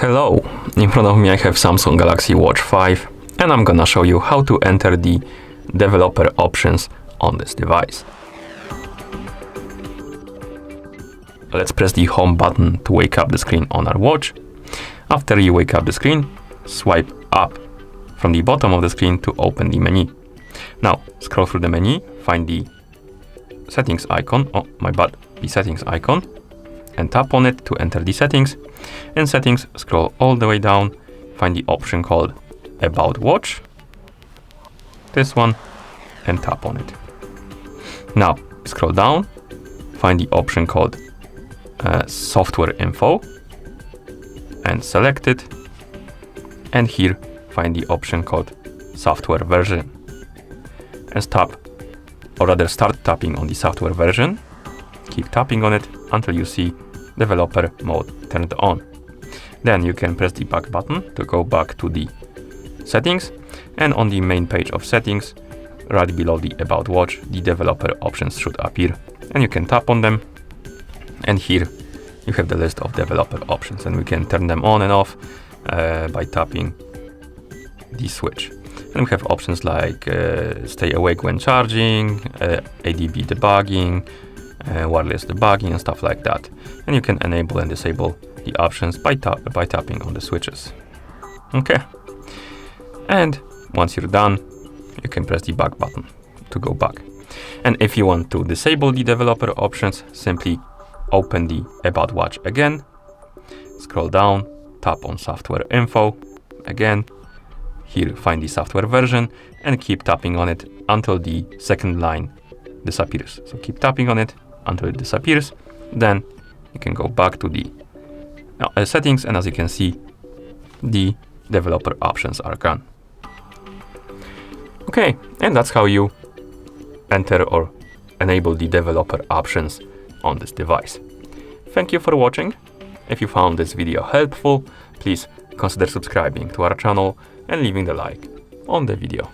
Hello, in front of me I have Samsung Galaxy Watch 5 and I'm gonna show you how to enter the developer options on this device. Let's press the home button to wake up the screen on our watch. After you wake up the screen, swipe up from the bottom of the screen to open the menu. Now scroll through the menu, find the settings icon, the settings icon, and tap on it to enter the settings. In settings, scroll all the way down, find the option called About Watch, this one, and tap on it. Now scroll down, find the option called Software Info, and select it, and here find the option called Software Version, and start tapping on the software version. Keep tapping on it until you see developer mode turned on. Then you can press the back button to go back to the settings, and on the main page of settings, right below the About Watch, the developer options should appear, and you can tap on them, and here you have the list of developer options, and we can turn them on and off by tapping the switch. And we have options like stay awake when charging, ADB debugging, wireless debugging, and stuff like that. And you can enable and disable the options by tapping on the switches. Okay. And once you're done, you can press the back button to go back. And if you want to disable the developer options, simply open the About Watch again, scroll down, tap on Software Info again. Here find the software version and keep tapping on it until the second line disappears. So keep tapping on it until it disappears. Then you can go back to the settings, and as you can see, the developer options are gone. Okay, and that's how you enter or enable the developer options on this device. Thank you for watching. If you found this video helpful, please consider subscribing to our channel and leaving the like on the video.